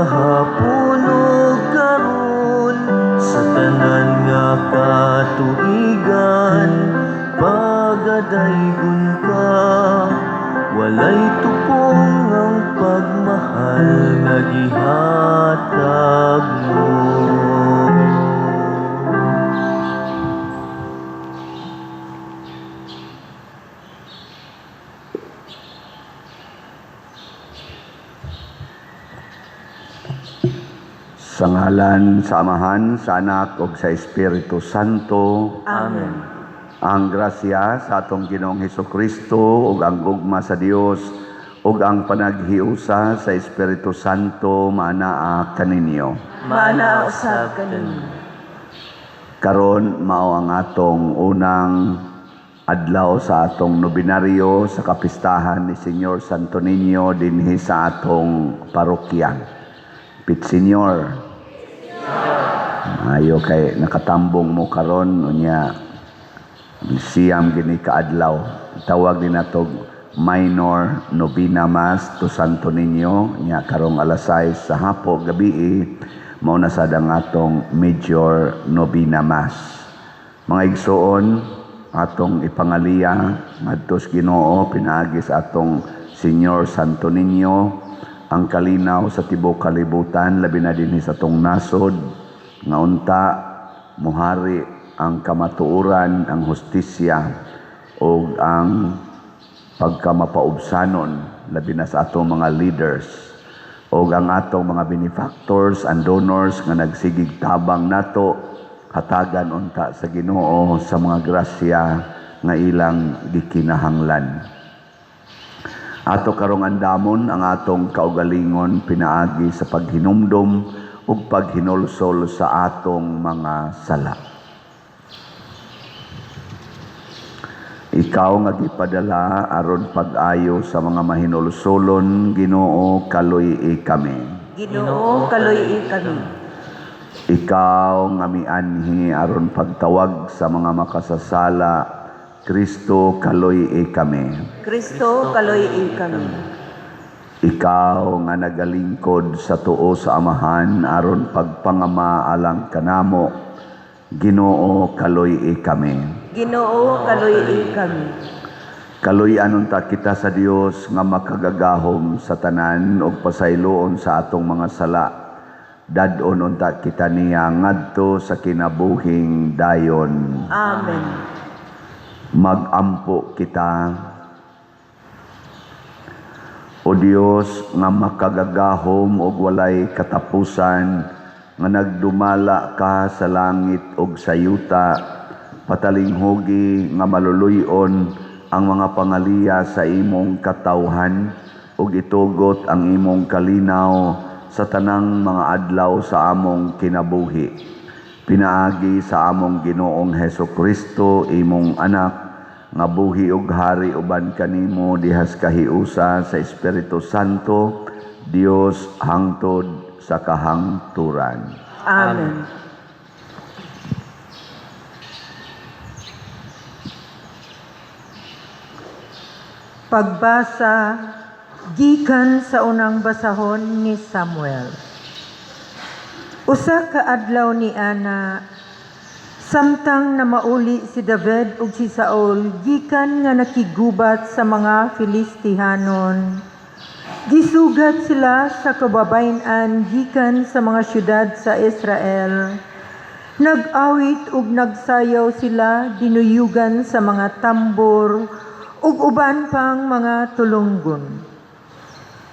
gahapon ug karon sa tanan nga katuigan pagadaygon ka walay tupong ang pagmahal nga gihatag mo. Sa ngalan sa Amahan, sa Anak, ug sa Espiritu Santo. Amen. Ang grasya sa atong Ginoong Hesukristo ug ang gugma sa Dios ug ang panaghiusa sa Espiritu Santo maanaa kaninyo. Maanaa usab kaninyo. Karon mao ang atong unang adlaw sa atong nobinaryo sa kapistahan ni Señor Santo Niño dinhi sa atong parokya. Pitsenyor, ayo kay nakatambong mo karon unya siyam gini kaadlaw. Tawag din natog minor novena mass to Santo Niño nya karong alas 6 sa hapo gabi mao na sad ang atong major novena mass. Mga igsoon, atong ipangaliya ngadto sa Ginoo pinaagi sa atong Señor Santo Niño ang kalinaw sa tibuok kalibutan labi na dinhi sa tong nasod nga unta muhari ang kamatuoran, ang hustisya ug ang pagkamapaubsanon labi na sa atong mga leaders ug ang atong mga benefactors and donors nga nagsigig tabang nato hatagan unta sa Ginoo sa mga grasya nga ilang gikinahanglan. Ato karong andamon ang atong kaugalingon pinaagi sa paghinumdom ug paghinulsol sa atong mga sala. Ikaw nga gipadala aron pag-ayo sa mga mahinulsolon, Ginoo kaluy-i kami. Ginoo kaluy-i kami. Ikaw nga mianhi aron pagtawag sa mga makasasala, Kristo kaluy-i kami. Kristo kaluy-i kami. Ikaw nga nagalingkod sa tuo sa Amahan aron pagpangama alang kanamo, Ginoo kaluy-i kami. Ginoo kaluy-i kami. Kaluy-an unta kita sa Dios nga makagagahom sa tanan ug pasayloon sa atong mga sala. Dadon unta kita niya ngadto sa kinabuhing dayon. Amen. Magampo kita. O Dios nga makagagahom ug walay katapusan nga nagdumala ka sa langit ug sa yuta patalinghugi nga maluluy-on ang mga pangaliya sa imong katawhan ug itugot ang imong kalinaw sa tanang mga adlaw sa among kinabuhi. Pinaagi sa among Ginoong Hesukristo imong anak nga buhi ug hari uban kanimo dihas kahiusa sa Espiritu Santo, Dios hangtod sa kahangturan. Amen. Pagbasa gikan sa unang basahon ni Samuel. Usa ka adlaw ni ana samtang na mauli si David ug si Saul gikan nga nakigubat sa mga Filistihanon. Gisugat sila sa kababayen-an gikan sa mga syudad sa Israel. Nag-awit ug nagsayaw sila dinuyugan sa mga tambor ug uban pang mga tulunggon.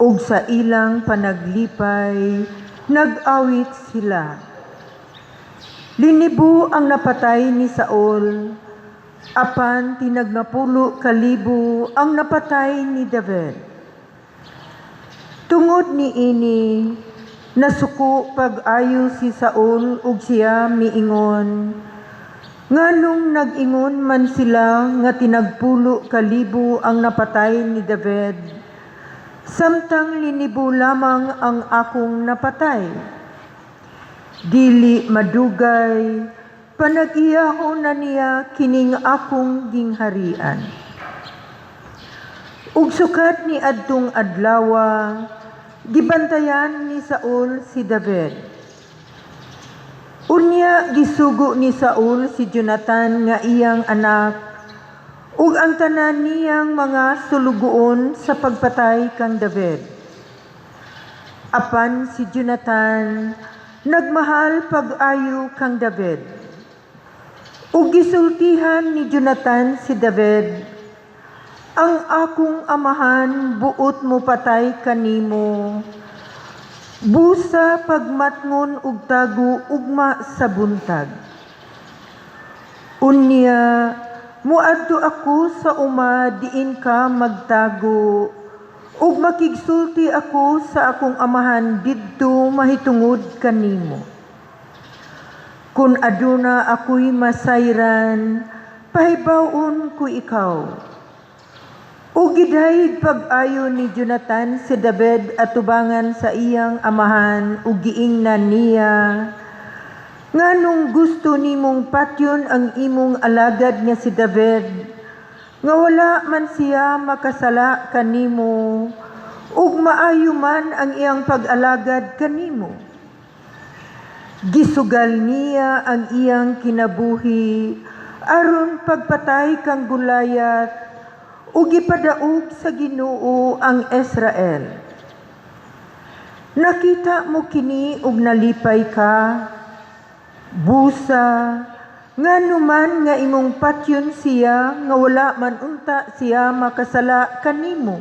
Ug sa ilang panaglipay nag-awit sila. Linibo ang napatay ni Saul, apan tinagnapulo kalibo ang napatay ni David. Tungod ni ini, nasuko pag-ayo si Saul ug siya miingon, nganong nag-ingon man sila nga tinagpulo kalibo ang napatay ni David, samtang linibo lamang ang akong napatay. Dili madugay, panag-iyaho na niya kining akong gingharian. Ug sukat ni adtong adlawa, gibantayan ni Saul si David. Unya gisugo ni Saul si Jonathan nga iyang anak ug ang tanan niyang mga sulugoon sa pagpatay kang David. Apan si Jonathan nagmahal pag-ayo kang David. Ug gisultihan ni Jonathan si David, ang akong amahan buot mo patay kanimo. Busa pagmatngon ug tago ugma sa buntag. Unya, muadto ako sa uma diin ka magtago, ug makigsulti ako sa akong amahan didto mahitungod kanimo. Kun aduna ako'y masayran, pahibawon ko ikaw. O gidahig pag-ayo ni Jonathan si David atubangan sa iyang amahan ug giingnan niya nganong gusto nimong patyon ang imong alagad nga si David nga wala man siya makasala kanimo ug maayo man ang iyang pag-alagad kanimo. Gisugal niya ang iyang kinabuhi aron pagpatay kang Gulayat ug ipadaog sa Ginoo ang Israel. Nakita mo kini ug nalipay ka, busa, nganuman nga imong patyon siya nga wala man unta siya makasala kanimo.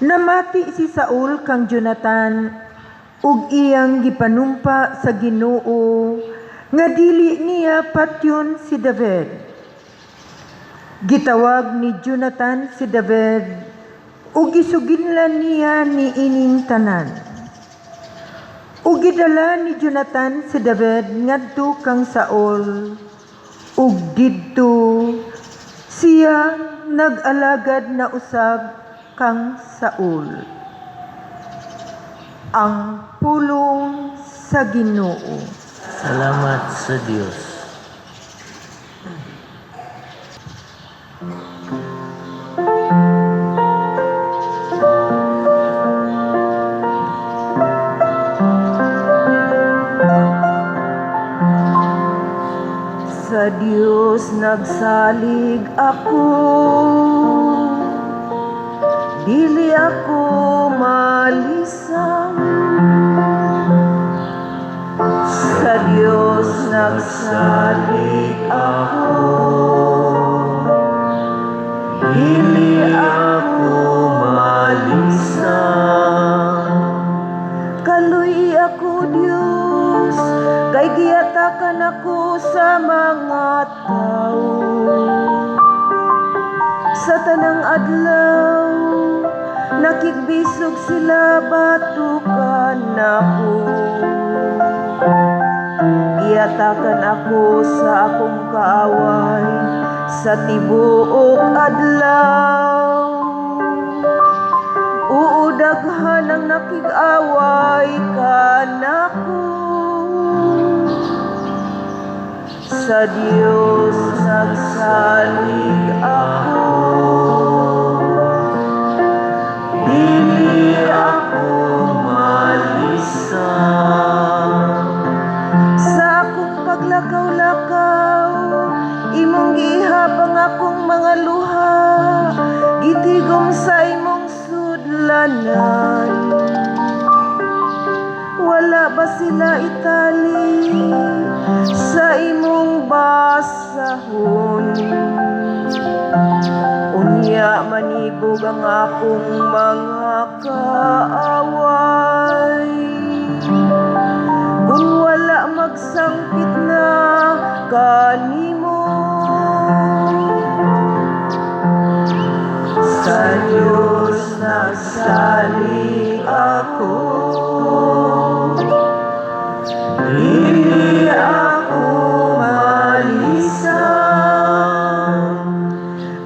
Namati si Saul kang Jonathan ug iyang gipanumpa sa Ginoo nga dili niya patyon si David. Gitawag ni Jonathan si David ug gisuginlan niya ni ining tanan. Ug gidala ni Jonathan si David ngadto kang Saul ug didto siya nag-alagad na usab kang Saul. Ang pulong sa Ginoo. Salamat sa Diyos. Sa Diyos nagsalig ako, dili ako malisang. Sa Diyos nagsalig ako, dili ako malisang. Kaluy ako Diyos, kay giyatakan ako sa mga tao. Sa tanang adlaw, nakigbisog sila batukan ako. Giyatakan ako sa akong kaaway, sa tibuok adlaw. Uudaghan ang nakig-away kanako. Sa Diyos nagsalig ako, dili ako malisang. Sa akong paglakaw-lakaw, imong gihabang akong mga luha, gitigom sa imong sudlanan. Wala ba sila itali sa imong basahon? Unya manibog ang akong mga kaaway. Kung wala magsangkit na kanimo, sa Diyos nagsalig ako, dili ako malisang.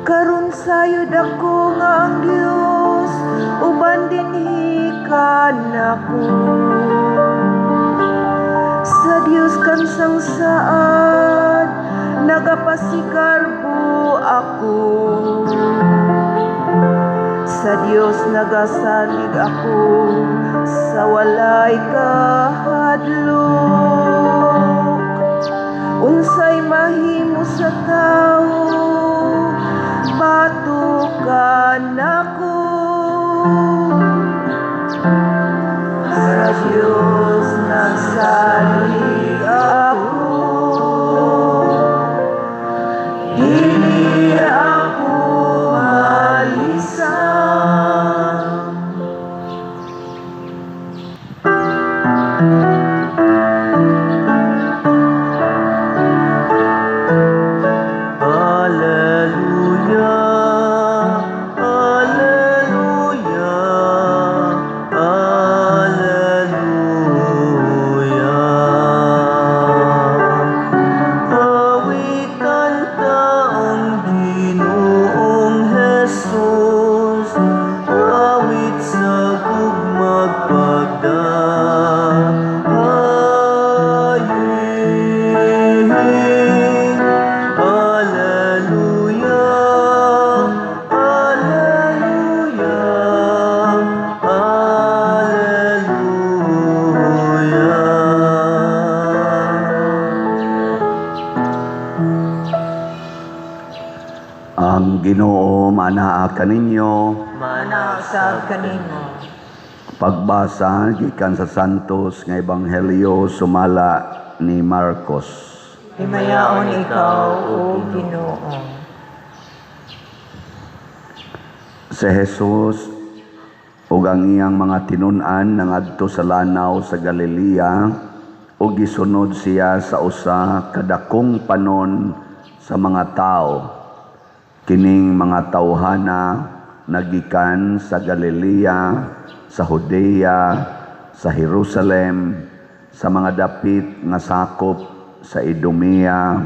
Karon sayod ako nga ang Diyos uban dinhi kanako. Sa Diyos kang sangsaad nagapasikarbo ako. Sa Dios nagasalig ako sa walay kahadlok. Unsay mahimo sa tao, batukan ako. Sa Diyos nagsalig ako, dili ako malisang. Hallelujah, hallelujah, hallelujah. Awitan taong Ginoong Jesus, awit sa gugmag pagdahayin. Hallelujah, hallelujah, hallelujah. Ang Ginoo manaa kaninyo. Manausab kanimo. Pagbasa gikan sa Santos nga Ebanghelyo sumala ni Marcos. Himayaon ikaw, O Ginoo. Si Jesus ug ang iyang mga tinun-an nangadto sa lanaw sa Galilea ug gisunod siya sa usa kadakong panon sa mga tao. Kining mga tawhana nagikan sa Galilea, sa Judea, sa Jerusalem, sa mga dapit nga sakop sa Idumea,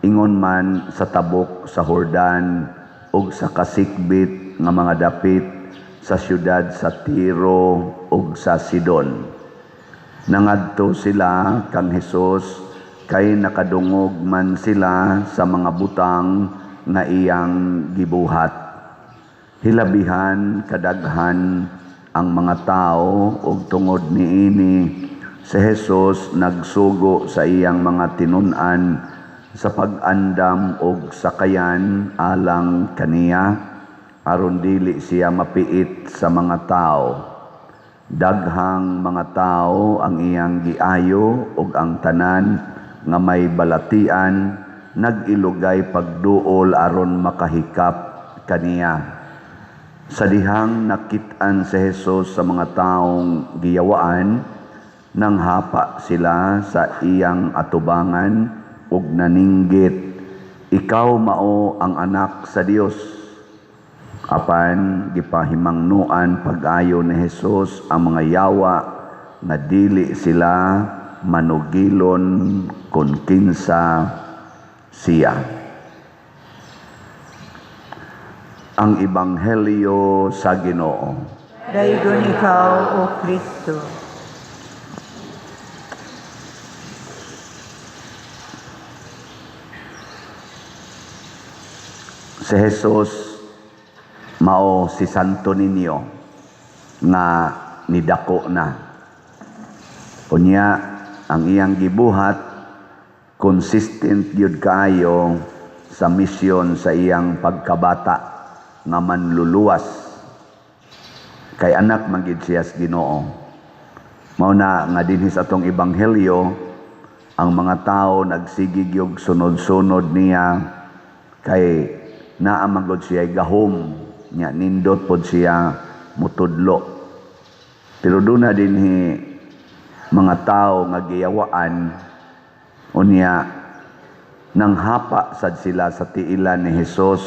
ingon man sa tabok sa Jordan, ug sa kasikbit nga mga dapit sa syudad sa Tiro ug sa Sidon. Nangadto sila kang Hesus kay nakadungog man sila sa mga butang nga iyang gibuhat. Hilabihan kadaghan ang mga tao ug tungod niini si Jesus nagsugo sa iyang mga tinun-an sa pag-andam ug sakayan alang kaniya aron dili siya mapiit sa mga tao. Daghang mga tao ang iyang giayo ug ang tanan nga may balatian nag-ilugay pagduol aron makahikap kaniya. Sa dihang nakit-an si Jesus sa mga taong giyawaan, nanghapa sila sa iyang atubangan ug naninggit, "Ikaw mao ang anak sa Dios." Apan gipahimangnuan pag-ayo ni Jesus ang mga yawa nga dili sila manugilon kun kinsa siya. Ang Ebanghelyo sa Ginoo. Dayon ikaw, O Kristo. Si Jesus mao si Santo Niño nga nidako na. Unya ang iyang gibuhat consistent gyud kaayo sa misyon sa iyang pagkabata nga manluluwas. Kay anak man gid siya sa Ginoo. Mao na nga dinhi sa atong ebanghelyo ang mga tao nagsigig og sunod-sunod niya kay naa man gud siya gahom nya nindot pod siya mutudlo. Pero doon na dinhi mga tao nga giyawaan unya nanghapa sad sila sa tiilan ni Hesus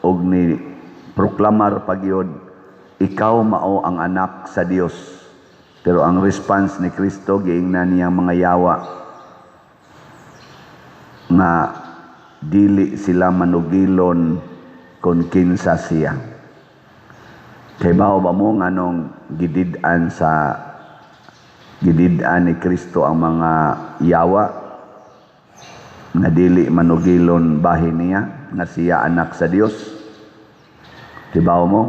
ug ni proklamar pagyod, "Ikaw mao ang anak sa Dios." Pero ang response ni Kristo giingnan niyang mga yawa nga dili sila manugilon kun kinsa siya. Kay bao ba mo nganong gidid-an ni Kristo ang mga yawa nga dili manugilon bahin niya nga siya anak sa Dios? Tibaw mo?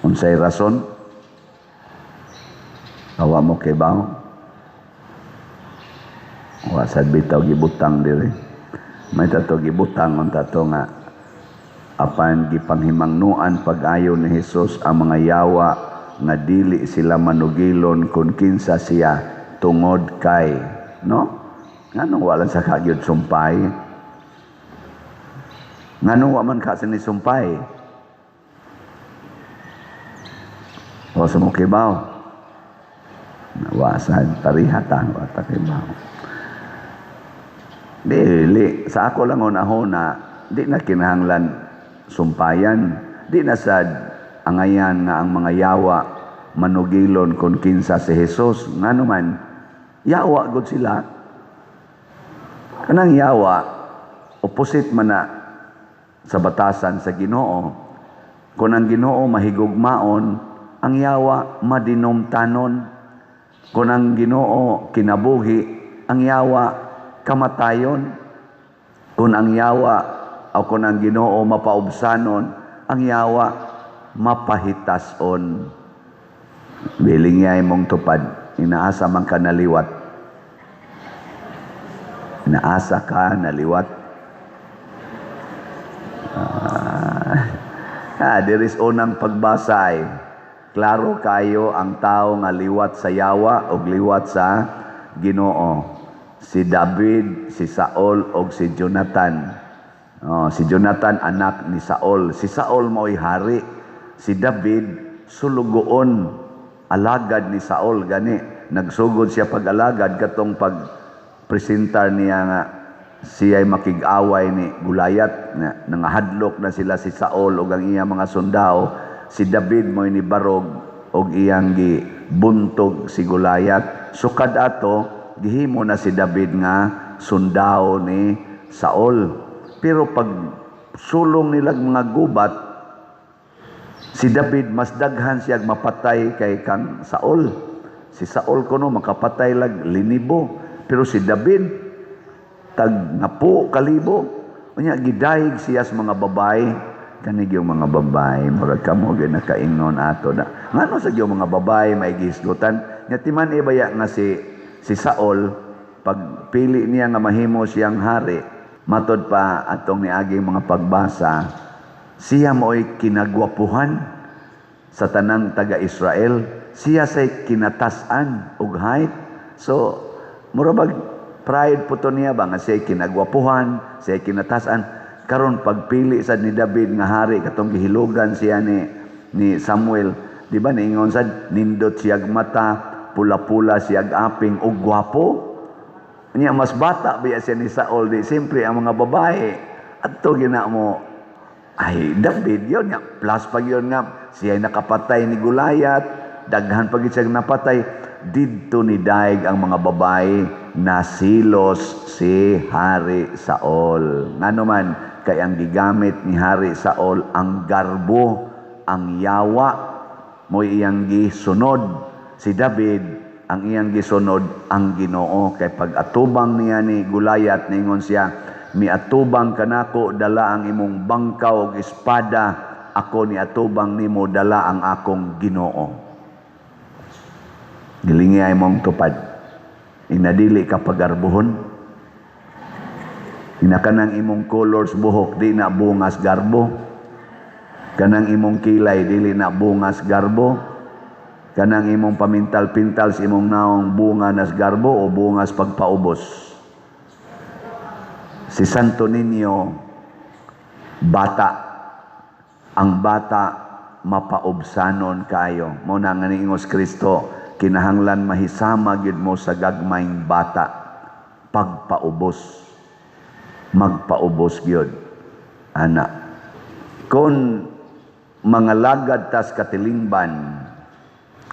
Unsay rason? Awa mo kay bawo. Wa sad bitaw gibutang diri. May tato gibutang unta to nga apan gipanghimangnuan pag-ayo ni Hesus ang mga yawa nga dili sila manugilon kun kinsa siya tungod kay, no? Nganong wala sa kagyud sumpay? Nganong wa man ka sa ni sumpay? O sa mo kibaw? Nawasan, parihatan, wata kibaw. Dili, sa ako lang una-una, di na kinahanglan sumpayan, di na sad angayan nga ang mga yawa manugilon kung kinsa si Jesus. Nga naman, yawa gud sila. Kanang yawa, opposite man na sa batasan sa Ginoo. Kung ang Ginoo mahigugmaon, ang yawa madinumtanon. Kung ang Ginoo kinabuhi, ang yawa kamatayon. Kung ang yawa o kung ang Ginoo mapaubsanon, ang yawa mapahitason. Biling niya mong tupad, inaasa man ka naliwat. Inaasa ka naliwat. There is unang pagbasay. Klaro kayo ang tao nga liwat sa yawa o liwat sa Ginoo. Si David, si Saul o si Jonathan. Si Jonathan anak ni Saul. Si Saul mo'y hari. Si David sulugoon, alagad ni Saul gani. Nagsugod siya pag-alagad katong pag-presentar niya nga siya'y makig-away ni Gulayat na nangahadlok na sila si Saul o ang iyang mga sundao. Si David mo'y ni barog o iyang gibuntog si Gulayat. Sukad ato, gihimo na si David nga sundao ni Saul. Pero pag sulong nilang mga gubat, si David mas daghan siya mapatay kay kang Saul. Si Saul kuno makapatay lag linibo, pero si David tag 10,000. Unya gidayeg siya sa mga babay. Kanig yung mga babay, murag kamo gyud nakaingnon ato na. Ngano sa yung mga babay may gisgutan? Nya timan ibaya nga si Saul pagpili niya nga mahimo siyang hari, matod pa atong niaging mga pagbasa, siya mo'y kinagwapuhan sa tanang taga-Israel. Siya say kinatasan ug height. So murag pride po to niya ba nga siya kinagwapuhan, siya kinatasan. Karon pagpili sad ni David nga hari katong gihilugan siya ni Samuel, di ba niingon sad nindot siyag mata, pula-pula siyag aping ug gwapo. Niya mas bata biya siya ni Saul, di siyempre ang mga babae adto gina mo ay David yon nga plus pag yon nga siya nakapatay ni Gulayat, daghan pag siya napatay didto ni daig ang mga babae na silos si Hari Saul. Ngano man kay ang gigamit ni Hari Saul ang garbo, ang yawa mo iyang gisunod. Si David ang iyang gisunod ang Ginoo, kay pag atubang niya ni Gulayat ningon siya, miatubang kanako dala ang imong bangkaw ug espada, ako ni atubang nimo dala ang akong Ginoo. Gilingay mong tupad, inadili ka pagarbuhon. Kanang imong colors buhok di na bungas garbo. Kanang imong kilay dili na bungas garbo. Kanang imong pamintal-pintal sa imong naong bunga nas garbo o bungas pagpaubos. Si Santo Niño bata. Ang bata mapaubsanon kayo. Mao na nga niingos Kristo, kinahanglan mahisama gyud mo sa gagmayng bata pagpaubos. Magpaubos gyud ana kon mga lagad tas katilingban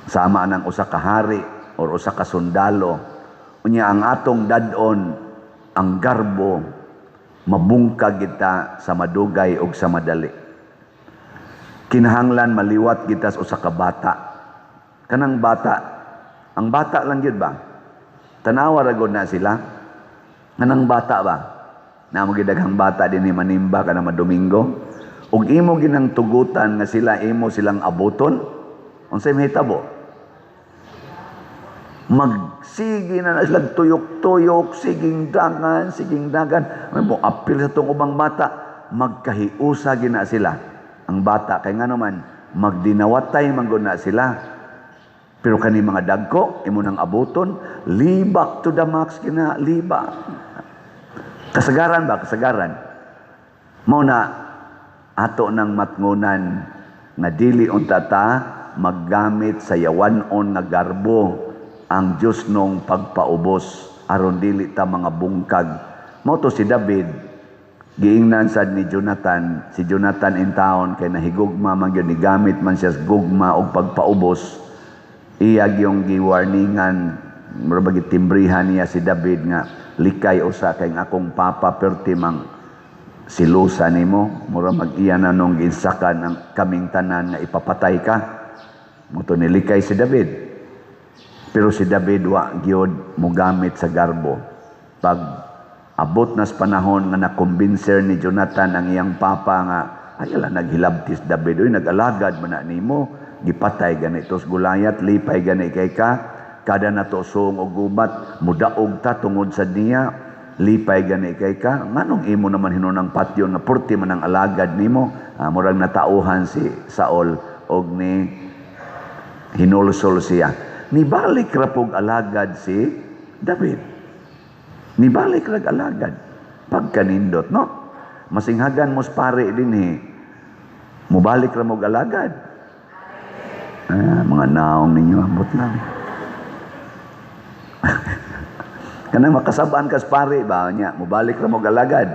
sama ng usa ka hari or usa ka sundalo, unya ang atong dadon ang garbo mabungkag kita sa madugay ug sa madali. Kinahanglan maliwat kita sa usa ka bata. Kanang bata, ang bata lang gyud ba, tanawa ra gud na sila. Kanang bata ba na magidaghang bata din ni manimba ka na madomingo, ug imo ginang tugutan nga sila imo silang abuton, unsay mahitabo? Magsige na sila tuyok-tuyok, siging dagan. May mo apil sa tong ubang bata, magkahiusa gina sila. Ang bata kay nga naman magdinawatay manggod na sila. Pero kani mga dagko, imo nang abuton, libak to the max kina, liba. Kasagaran ba? Kasagaran. Mao na ato ng matngunan nga dili unta ta maggamit sa yawanon nga garbo ang Diyos nung pagpaubos aron dili ta mga bungkag. Mao to si David, giingnan sad ni Jonathan, si Jonathan in town kay nahigugma man gyud ni gamit man siya sa gugma og pagpaubos. Iyag yung giwarningan, murag timbrihan niya si David nga likay usa kay akong papa perti mang silusa nimo, mura mag-iya na nung ginsakan ang kaming tanan nga ipapatay ka. Muto nilikay si David. Pero si David wa gyud mogamit sa garbo. Pag abot nas panahon nga nakumbinser ni Jonathan ang iyang papa nga ayala naghilabtis David, oy nag-alagad man na nimo, gipatay ganito sa Gulayat, lipay gani kay ka, kada nato suong og gubat, mudaog ta tungod sa niya, lipay gani kay ka, nganong imo naman hinunang patyo nga purti man ang alagad nimo, murag natauhan si Saul og ni hinulsol siya. Nibalik ra pog alagad si David. Nibalik ra alagad. Pagkanindot, no? Masinghagan mo pare din mubalik ra mo alagad. Mga naong ninyo, ambot lang. Kanang makasabaan kas pare ba niya, mubalik ra mo alagad.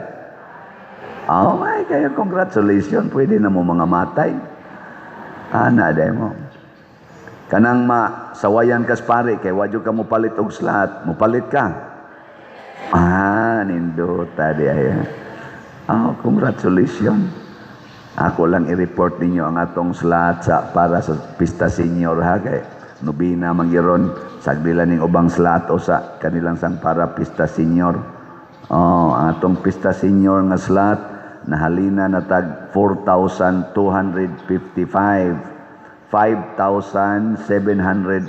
Oh my, kaya congratulations, pwede na mo mga matay. Ana day mo. Kanang masawayan kas pare kay wadyo ka mo palit og slat, mo palit ka. Nindot tadi ay. Congratulations. Ako lang i-report ninyo ang atong slat para sa pista senior ha kay nobina manggiron sagdila ning ubang slat o sa kanilang sang para pista senior. Atong pista senior nga slat nahalina na tag 4,255. 5,745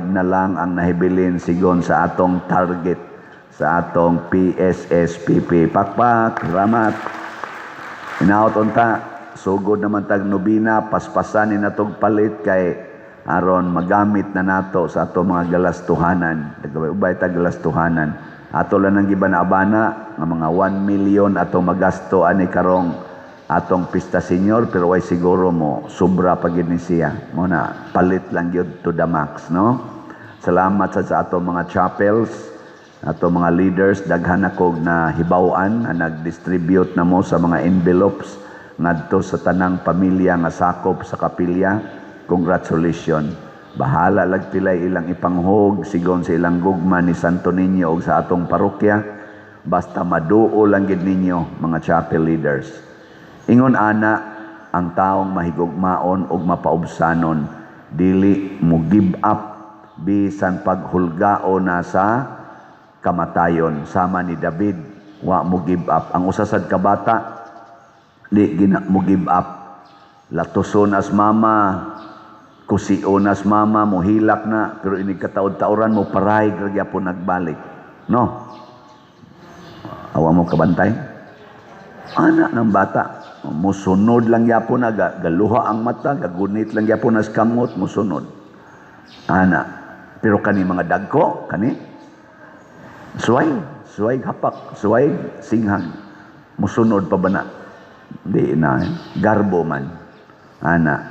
na lang ang nahibilin sigon sa atong target sa atong PSSPP. Pakpak, ramat. Inaot unta, sugod naman tag nobina, paspasanin na tog palit kay aron magamit na nato sa atong mga galastuhanan. Ubay tag galastuhanan. Ato lang ang gibana-abana nga mga 1 million atong magasto ani karong atong pista senior pero way siguro mo sobra pagid ni siya mo na palit lang yun to the max, no? Salamat sa atong mga chapels, atong mga leaders, daghan ako na hibaw-an na nag-distribute na mo sa mga envelopes ngadto sa tanang pamilya nga sakop sa kapilya. Congratulations. Bahala lag pilay ilang ipanghog sigon sa ilang gugma ni Santo Niño og sa atong parokya, basta maduo lang gid ninyo mga chapel leaders. Ingon ana, ang taong mahigugmaon og mapaubsanon, dili mo give up bisan paghulgao na sa kamatayon. Sama ni David, wa mo give up. Ang usasad ka bata, di gina mo give up. Latuson as mama, kusion as mama, mo hilak na, pero inig kataod-tauran mo paray, gragya po nagbalik. No? Awa mo kabantay? Anak ng bata, musunod lang yapon na, galuha ang mata, gagunit lang yapon na skamot, musunod. Ana, pero kani mga dagko, kani, suway hapak, suway singhang, musunod pa ba na? Di na, garbo man. Ana,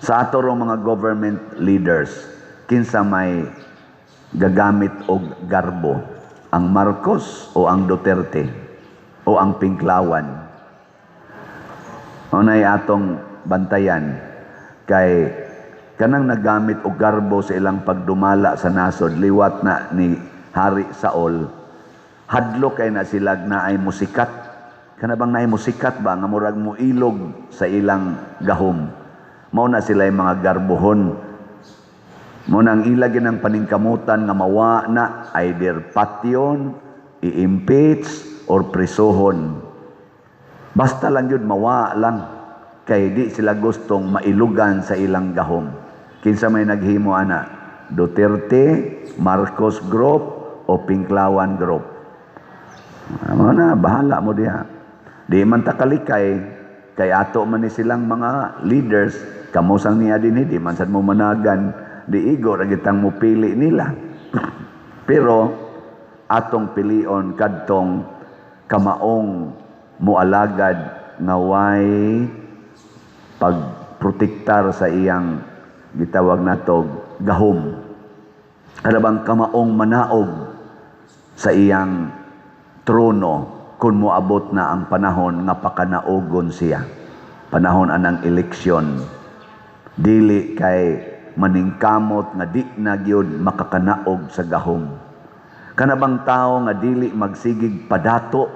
sa ato rong mga government leaders, kinsa may gagamit og garbo, ang Marcos o ang Duterte o ang Pinklawan? Unay atong bantayan kay kanang nagamit og garbo sa ilang pagdumala sa nasod, liwat na ni Hari Saul, hadlo kay na sila na ay musikat. Kana bang naay musikat ba nga murag mo ilog sa ilang gahom? Mao na sila yung mga garbohon. Mao nang ilagin ng paningkamutan nga mawa na either patyon, i-impeach or presohon. Basta lang yun, mawa lang. Kay di sila gustong mailugan sa ilang gahom. Kinsa may naghimo ana, Duterte, Marcos Group, o Pinklawan Group. Ano na, bahala mo diha. Di man takalikay, kay ato man ni silang mga leaders, kamusang niya din, di man sad mo managan, di igo, ragitang mo pili nila. Pero, atong pilion kadtong kamaong mualagad nga way pagprotektar sa iyang gitawag natog gahom. Ano bang kamaong manaog sa iyang trono kung moabot na ang panahon nga pakanaogon siya. Panahon anang eleksyon. Dili kay maningkamot nga di na gyud makakanaog sa gahom. Kanabang tao nga dili magsigig padato,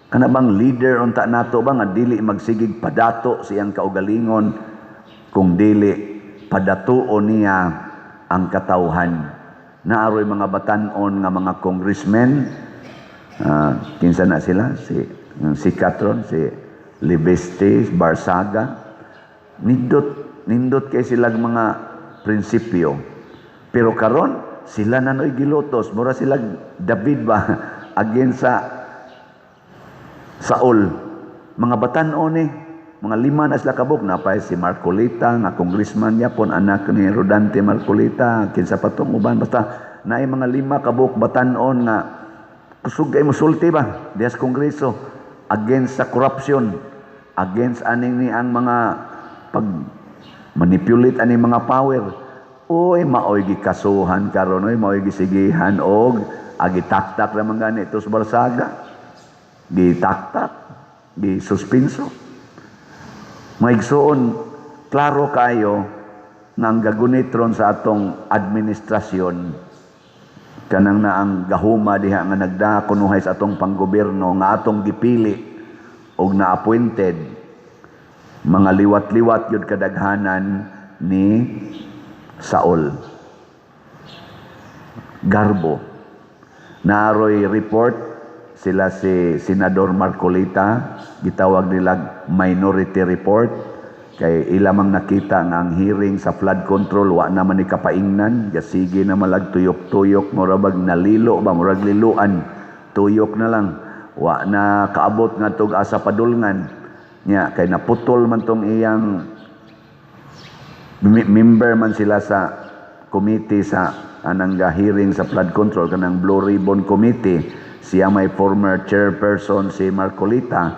kanabang leader unta nato ba nga dili magsigig padato siyang kaugalingon kung dili padatuon niya ang katawhan. Naaroy mga batanon nga mga congressmen, kinsa na sila, si Catron, si Libeste, Barsaga, nindot kay silang mga prinsipyo. Pero karon sila nanoy gilotos, mura sila David ba against sa Saul. Mga batanon mga 5 na sila kabuk, napay si Marcolita nga congressman yapon, anak ni Rodante Marcolita, kinsa pa tong uban, basta naay mga 5 kabuk batanon nga kusog kay musulti ba dias kongreso against sa corruption, against aning ni ang mga pag manipulate aning mga power. Oy, maoy gikasuhan karon, oy maoy gisigihan og agitaktak naman gani tos Barsaga, gitaktak, gisuspenso. Maigsoon, klaro kayo nga ang gagunitron sa atong administrasyon kanang na ang gahuma diha nga nagdakunuhay sa atong panggobyerno nga atong gipili og na-appointed, mga liwat-liwat yun kadaghanan ni Saul. Garbo. Naaroy report sila si Senador Marcolita, gitawag nila minority report, kay ilamang nakita nga ang hearing sa flood control wa naman ni kapaingnan, gasige na malag tuyok-tuyok, murabag nalilo ba, murag liluan, tuyok na lang, wa na kaabot nga tog asa padulngan nya, kay naputol man tong iyang member man sila sa committee sa anang hearing sa flood control, kanang Blue Ribbon Committee. Siya may former chairperson si Marcolita,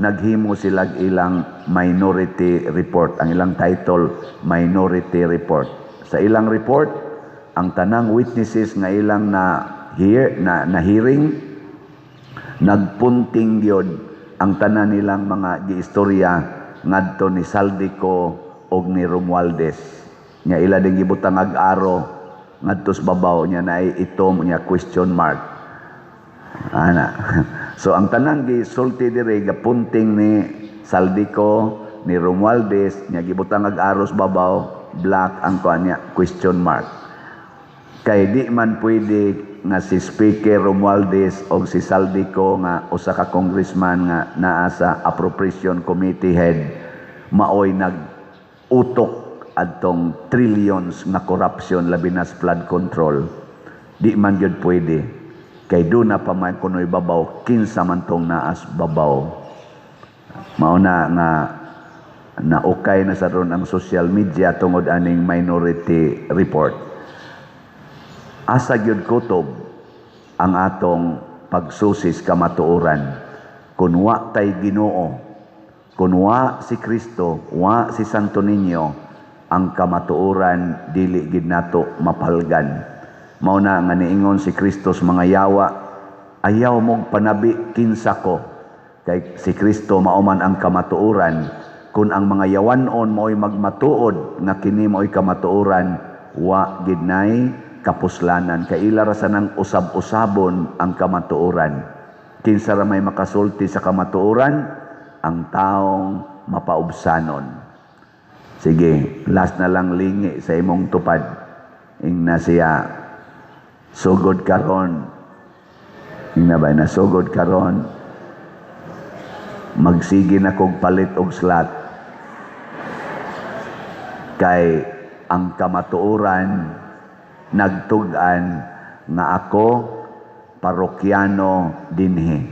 naghimo sila ilang minority report. Ang ilang title, minority report. Sa ilang report, ang tanang witnesses nga ilang na hearing, nagpunting yun ang tanan nilang mga giistorya ngadto ni Saldico og ni Romualdez. Nya ila ding gibutang ag-aro ngadto sa babaw nya naay itom nya question mark. Ana. So ang tanang gisulti dire gapunting ni Saldico, ni Romualdez, nya gibutang ag-aros babaw, black ang kanya question mark. Kay di man pwede nga si Speaker Romualdez o si Saldico nga usa ka congressman nga naa sa Appropriation Committee head maoy nag-utok adtong trillions nga corruption labi na sa flood control. Di man gyud pwede. Kay do na pa man kunoy babaw, kinsa man tong naas babaw. Mauna nga naukay na sa ron ang social media tungod aning minority report. Asa gyud kutob ang atong pagsusis kamatuoran. Kung wa tay Ginoo, kung wa si Kristo, wa si Santo Niño, ang kamatuoran dili gid nato mapalgan. Mauna nga niingon si Kristo sa mga yawa, ayaw mong panabi kinsa ko. Kay si Kristo mauman ang kamatuoran. Kung ang mga yawanon mo'y magmatuod nga kini mo'y kamatuoran, wa gid nay kapuslanan. Kay ila ra sa nang usab-usabon ang kamatuoran. Kinsa ra may makasulti sa kamatuoran, ang taong mapaubsanon. Sige, last na lang lingi sa imong tupad. Ingna siya sugod karon. Ingna ba na sugod karon? Magsige na kog palit og slot. Kay ang kamatuoran nagtug-an nga ako parokyano dinhi.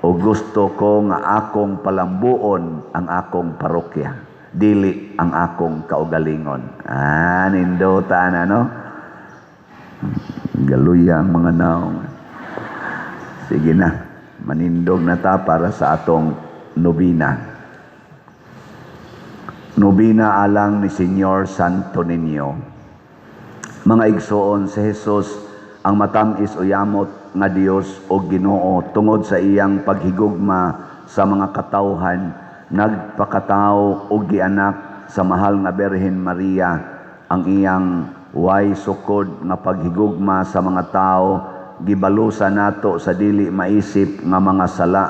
O gusto ko nga akong palambuon ang akong parokya, dili ang akong kaugalingon. Nindutan ano? Galuya ang mga naong. Sige na, manindog na ta para sa atong nobina. Nobina alang ni Senyor Santo Niño. Mga igsoon si Jesus ang matamis o yamot nga Dios o Ginoo tungod sa iyang paghigugma sa mga katawhan, nagpakatao o gianak sa mahal nga Birhen Maria. Ang iyang way sukod nga paghigugma sa mga tao gibalusa nato sa dili maisip nga mga sala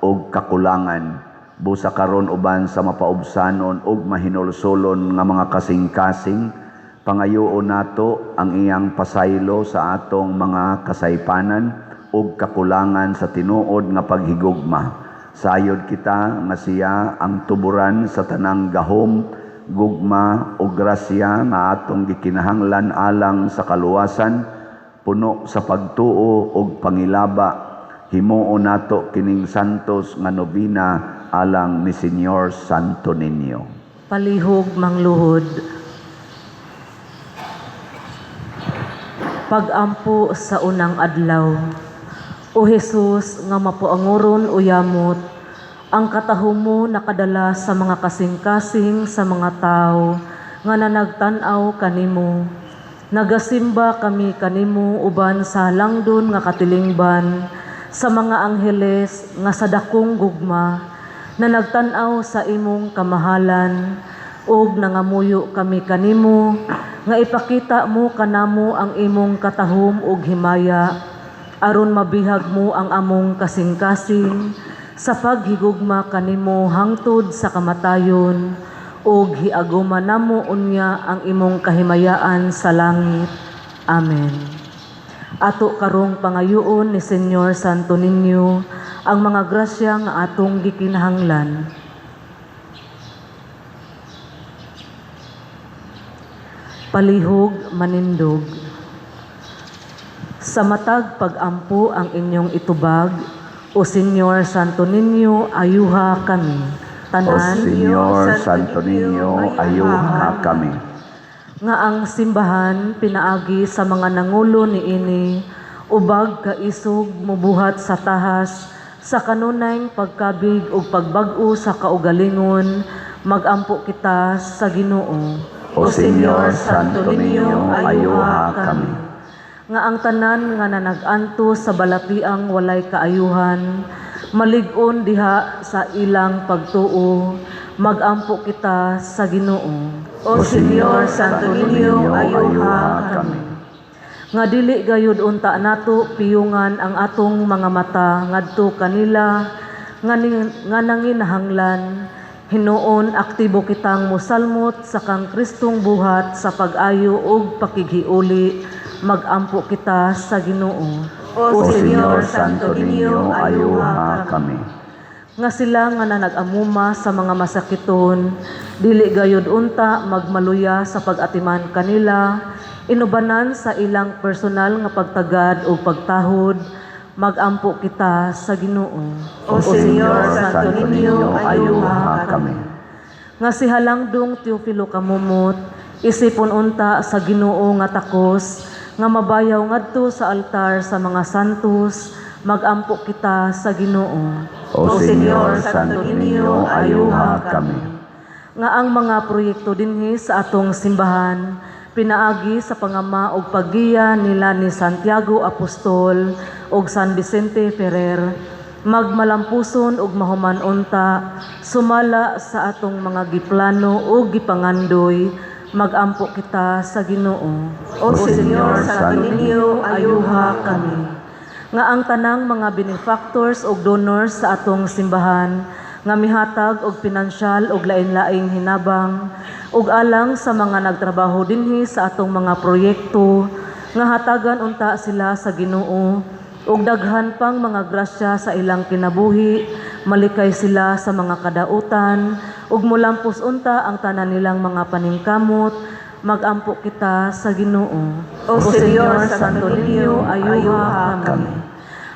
o kakulangan, busa karon uban sa mapaubsanon ug mahinulsolon nga mga kasing-kasing. Pangayoon nato ang iyang pasaylo sa atong mga kasaypanan ug kakulangan sa tinuod nga paghigugma. Sayod kita nga siya ang tuburan sa tanang gahom, gugma ug grasya nga atong gikinahanglan alang sa kaluwasan, puno sa pagtuo ug pangilaba. Himuon nato kining santos nga nobina alang ni Senyor Santo Niño. Palihog mangluhod. Pagampo sa unang adlaw. O Jesus nga mapuanguron o yamot, ang katahom mo nakadala sa mga kasing-kasing sa mga tao nga nanagtan-aw kanimo. Nagasimba kami kanimo uban sa langdon nga katilingban sa mga angheles nga sa dakong gugma na nagtan-aw sa imong kamahalan ug nangamuyo kami kanimo nga ipakita mo kanamo ang imong katahom ug himaya aron mabihag mo ang among kasing-kasing sa paghigugma kanimo hangtod sa kamatayon ug hiaguma namo unya ang imong kahimayaan sa langit. Amen. Ato karong pangayoon ni Senyor Santo Niño ang mga grasya nga atong gikinahanglan. Palihog manindog. Sa matag pagampo ang inyong itubag, o Senyor Santo Niño, ayuha kami. O Senyor Santo Niño, ayuha kami. Nga ang simbahan pinaagi sa mga nangulo ni ini, ubag kaisog mubuhat sa tahas, sa kanunayng pagkabig ug pagbag-o sa kaugalingon, magampo kita sa Ginoo. O Senyor Santo Niño, ayuha kami. Nga ang tanan nga nanag-anto sa balapiang walay kaayuhan, malig-on diha sa ilang pagtuo, magampo kita sa Ginoo. O Senyor Santo Niño, ayuha kami. Nga dili gayud unta nato piyungan ang atong mga mata ngadto kanila nga nanginahanglan. Hinuon aktibo kitang musalmot sa kang Kristong buhat sa pag-ayo ug pakighiuli, magampo kita sa Ginoo. O Senyor Santo Niño, ayuha kami. Nga sila nga nanag-amuma sa mga masakiton, dili gayud unta magmaluya sa pag-atiman kanila, inubanan sa ilang personal nga pagtagad o pagtahod, magampo kita sa Ginoo. O Senyor Santo Niño, ayuha kami. Nga si Halangdong Teofilo Kamumot, isipon unta sa Ginoo nga takos, nga mabayaw ngadto sa altar sa mga santos, magampo kita sa Ginoo. O Senyor Santo Niño, ayuha kami. Nga ang mga proyekto dinhi sa atong simbahan, pinaagi sa pangama ug paggiya nila ni Santiago Apostol ug San Vicente Ferrer, magmalampuson ug mahuman unta, sumala sa atong mga giplano ug gipangandoy, magampo kita sa Ginoo. O Senyor Santo Niño, ayuha kami. Nga ang tanang mga benefactors ug donors sa atong simbahan, nga mihatag og pinansyal ug lain-laing hinabang, ug alang sa mga nagtrabaho dinhi sa atong mga proyekto, nga hatagan unta sila sa Ginoo, ug daghan pang mga grasya sa ilang kinabuhi, malikay sila sa mga kadautan, ug mulampos unta ang tanan nilang mga paningkamot, magampo kita sa Ginoo. O Senyor, Santo Niño, ayuha kami.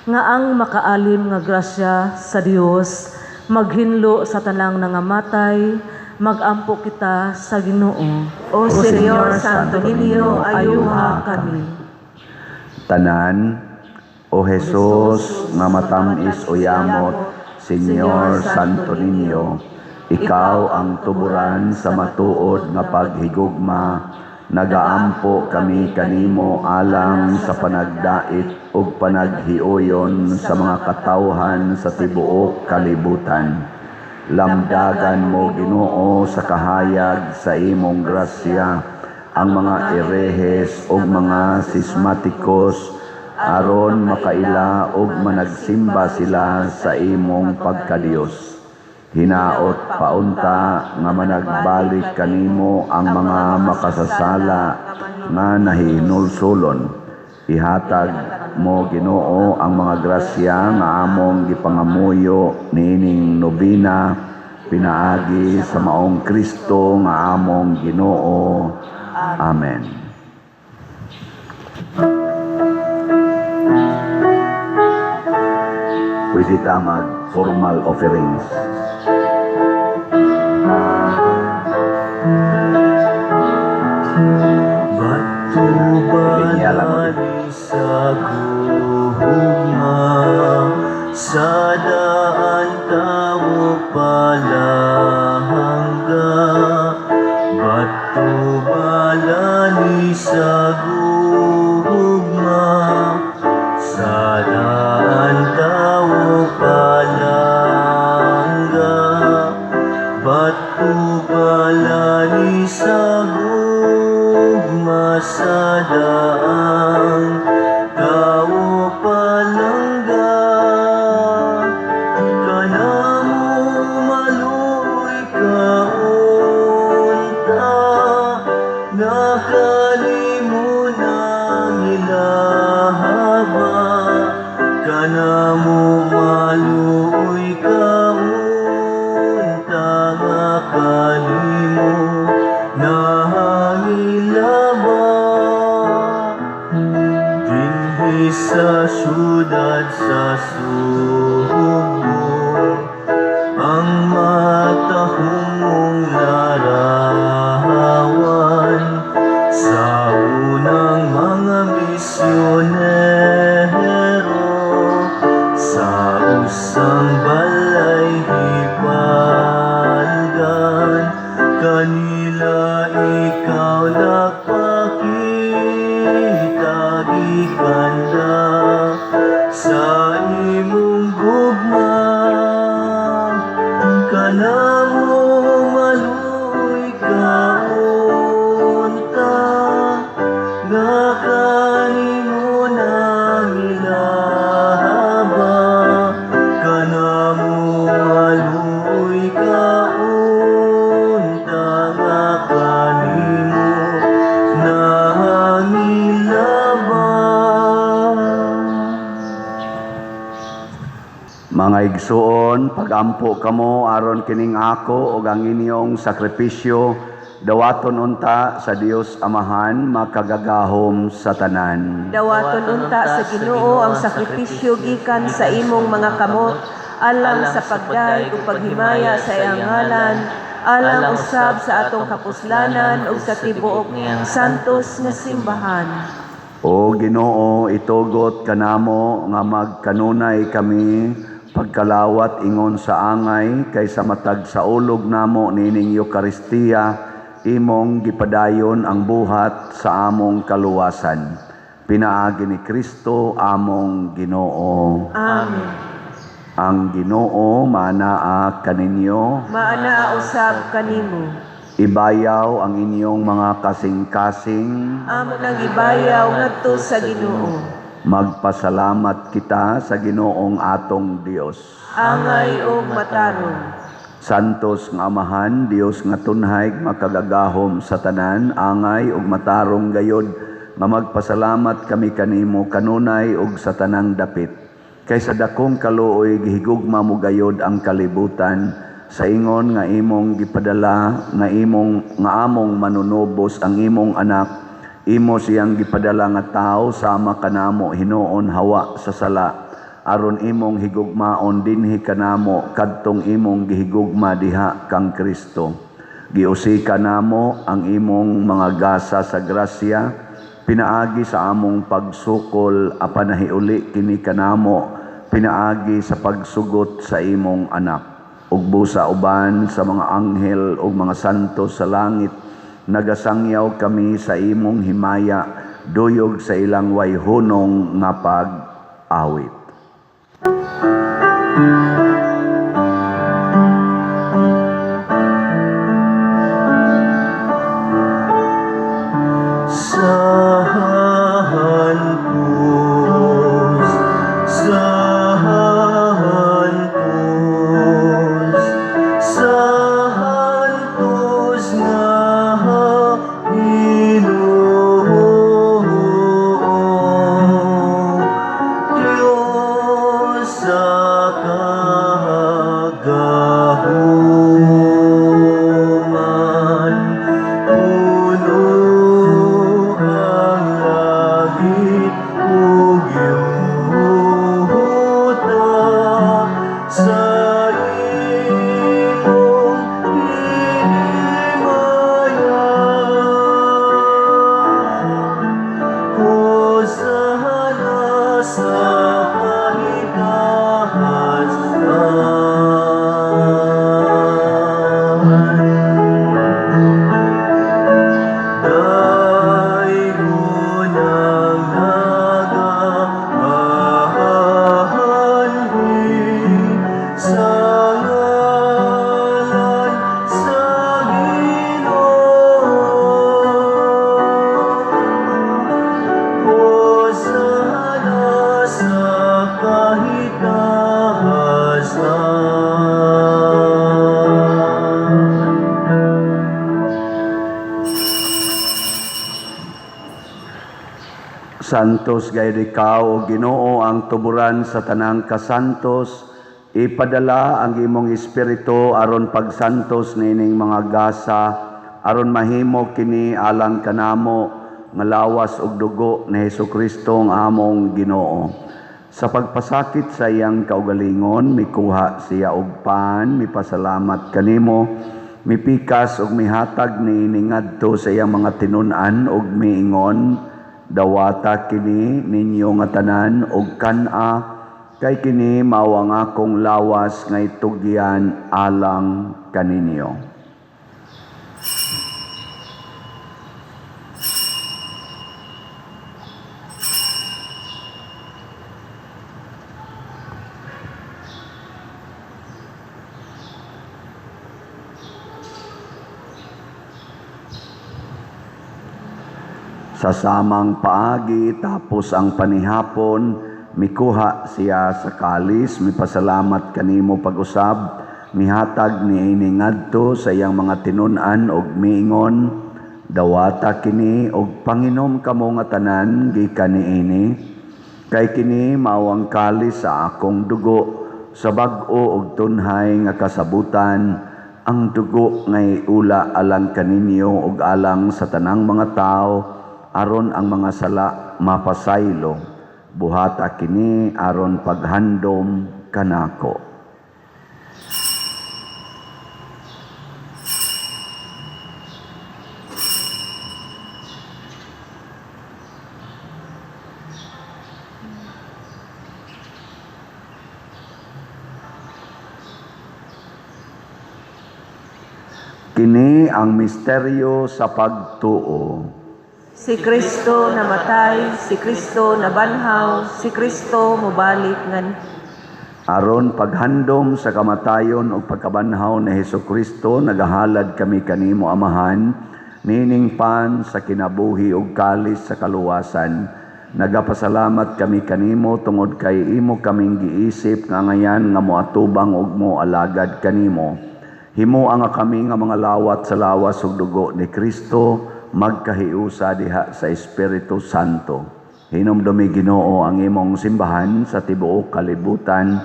Nga ang makaalim nga grasya sa Dios maghinlo sa tanang nangamatay, magampo kita sa Ginoo. O Senyor, Santo Niño, ayuha kami. Tanan, O Jesus, nga matamis o yamot, Senyor Santo Niño, ikaw ang tuburan sa matuod nga paghigugma, nagaampo kami kanimo alang sa panagdait ug panaghiuyon sa mga katawhan sa tibuok kalibutan. Lamdagan mo, Ginoo, sa kahayag sa imong grasya ang mga erehes ug mga sismatikos aron makaila ug managsimba sila sa imong pagkadiyos. Hinaot paunta nga managbalik kanimo ang mga makasasala nga nahinulsulon. Ihatag mo, Ginoo, ang mga grasya nga among gipangamuyo niining nobina pinaagi sa maong Kristo nga among Ginoo. Amen. Pwede ta mag-formal offerings. Batubalani sa guhugma, sa daan tawo palahangga. Batubalani sa guhugma, sa daan tawo palangga. Batubalani sa gugma, sa daan tawo palangga. Kanamo maluoy kaunta, nga kanimo nang ilahaba. Kanamo maluoy kaunta, nga kanimo nahangilaba. Dinhi sa syudad sa subong, ang matahong larawan. Sa unang mga misyonero, sa usang balay hipalgan, kanila ikaw nagpakita, gikanda sa imong gugma. Kanamo maluoy kaunta, nga kanimo nang ilahaba. Kanamo maluoy kaunta, nga kanimo nangilaba. Mga igsuon, pagampo kamo aron kining ako ug ang inyong sakripisyo dawaton unta sa Dios Amahan makagagahom sa tanan. Dawaton unta sa Ginoo ang sakripisyo gikan sa imong mga kamot, alang sa pagday ug paghimaya sa iyang ngalan, alang usab sa atong kapuslanan ug sa tibuok niyang santos nga simbahan. O Ginoo, itugot kanamo nga magkanunay kami pagkalawat ingon sa angay kaysa matag sa ulog namo nining Eucharistia, imong gipadayon ang buhat sa among kaluwasan. Pinaagi ni Kristo among Ginoo. Amen. Ang Ginoo manaa kaninyo, Maana usab kanimo. ibayaw ang inyong mga kasing-kasing. Amo nang ibayaw ngadto sa Ginoo. Magpasalamat kita sa Ginoong atong Dios. Angay ug matarong. Santos nga Amahan, Dios nga tunhay makagagahom sa tanan, angay ug matarong gayod nga magpasalamat kami kanimo kanunay ug sa tanang dapit. Kaysa dakong kaluoy gihigugma mo gayod ang kalibutan sa ingon nga imong gipadala nga among manunubos ang imong anak, imo siyang gipadala nga tao sama kanamo hinuon hawa sa sala aron imong higugmaon dinhi kanamo kadtong imong gihigugma diha kang Kristo. Giusika namo ang imong mga gasa sa grasya, pinaagi sa among pagsukol apan nahiuli kini kanamo, pinaagi sa pagsugot sa imong anak. Ug busa uban sa mga anghel ug mga santos sa langit, nagasangyaw kami sa imong himaya, duyog sa ilang wayhunong nga pag-awit. Santos gayud ikaw o Ginoo ang tuburan sa tanang kasantos, ipadala ang imong espiritu aron pagsantos nining mga gasa, aron mahimo kini alang kanamo nga lawas ug dugo ni Hesukristo ang among Ginoo. Sa pagpasakit sa iyang kaugalingon, mikuha siya og pan, mipasalamat kanimo, mipikas ug mihatag niini ngadto sa iyang mga tinun-an ug miingon, dawata kini ninyo nga tanan og kana, kay kini mao ang akong lawas nga itugyan alang kaninyo. Sa samang paagi tapos ang panihapon, mikuha siya sa kalis, mipasalamat kanimo pag-usab, mihatag niini ngadto sa iyang mga tinun-an og miingon, dawata kini og panginom kamo nga tanan gikan niini, kay kini mao ang kalis sa akong dugo, sa bag-o og tunhay nga kasabutan, ang dugo ngay ula alang kaninyo og alang sa tanang mga tao, aron ang mga sala mapasaylo, buhata kini aron paghandom kanako. Kini ang misteryo sa pagtuo. Si Kristo namatay, si Kristo nabanhaw, si Kristo mubalik ngan. Aron paghandom sa kamatayon o pagkabanhaw ni Hesukristo, nagahalad kami kanimo Amahan, nining pan sa kinabuhi ug kalis sa kaluwasan. Nagapasalamat kami kanimo tungod kay imo kaming giisip nga ngayan nga moatubang ug moalagad kanimo. Himo nga kami nga mga lawat sa lawas ug dugo ni Kristo, magkahiusa diha sa Espiritu Santo. Hinumdumi Ginoo ang imong simbahan sa tibuok kalibutan.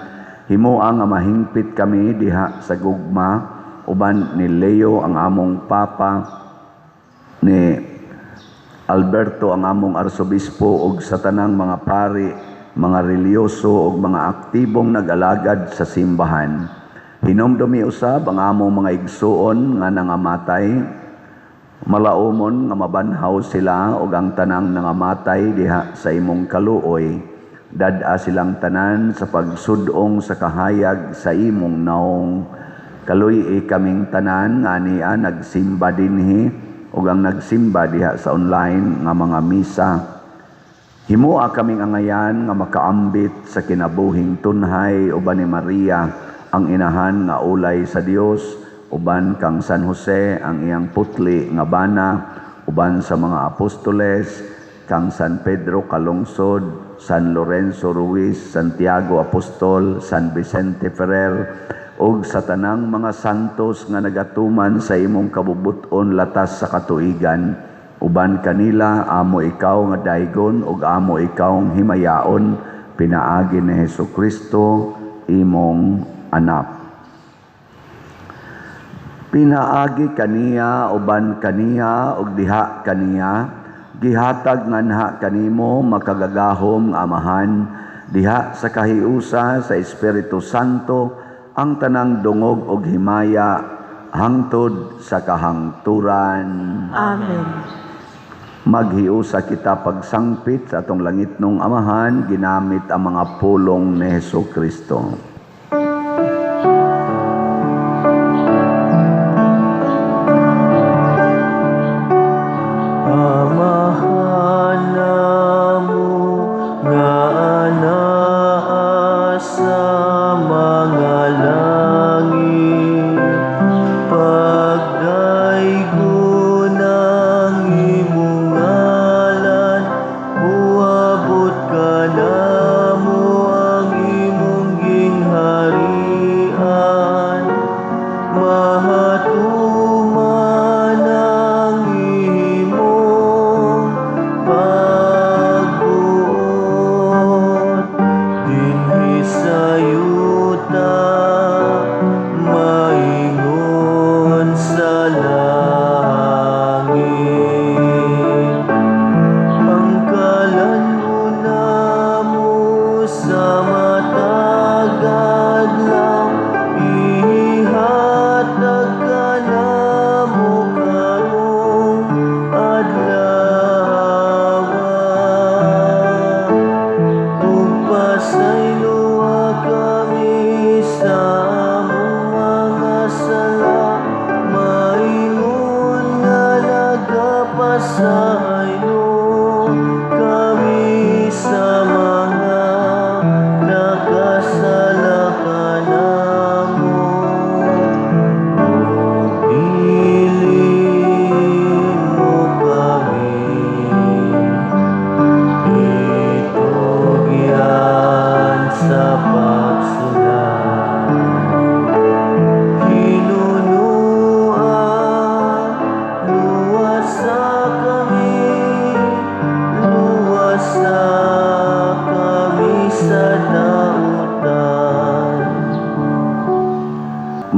Himua nga mahingpit kami diha sa gugma uban ni Leo ang among papa, ni Alberto ang among arsobispo ug sa tanang mga pari, mga reliyoso ug mga aktibong nag-alagad sa simbahan. Hinumdumi usab ang among mga igsuon nga nangamatay. Malaumon nga mabanhaw sila ug ang tanang nangamatay diha sa imong kaluoy. Dad-a silang tanan sa pagsudong sa kahayag sa imong naong. Kaluy kaming tanan nga niya nagsimba dinhi ug ang nagsimba diha sa online nga mga misa. Himoa kaming angayan nga makaambit sa kinabuhing tunhay uban ni Maria, ang inahan nga ulay sa Dios, uban kang San Jose ang iyang putli nga bana, uban sa mga apostoles, kang San Pedro Kalungsod, San Lorenzo Ruiz, Santiago Apostol, San Vicente Ferrer, ug sa tanang mga santos nga nagatuman sa imong kabubuton latas sa katuigan. Uban kanila, amo ikaw nga daygon ug amo ikaw ang himayaon, pinaagi ni Hesukristo, imong anak. Pinaagi kaniya uban kaniya ug diha kaniya, gihatag nganha kanimo makagagahom nga amahan, diha sa kahiusa sa Espiritu Santo ang tanang dungog ug himaya hangtod sa kahangturan. Amen. Maghiusa kita pagsangpit sa atong langitnong amahan ginamit ang mga pulong ni Hesukristo.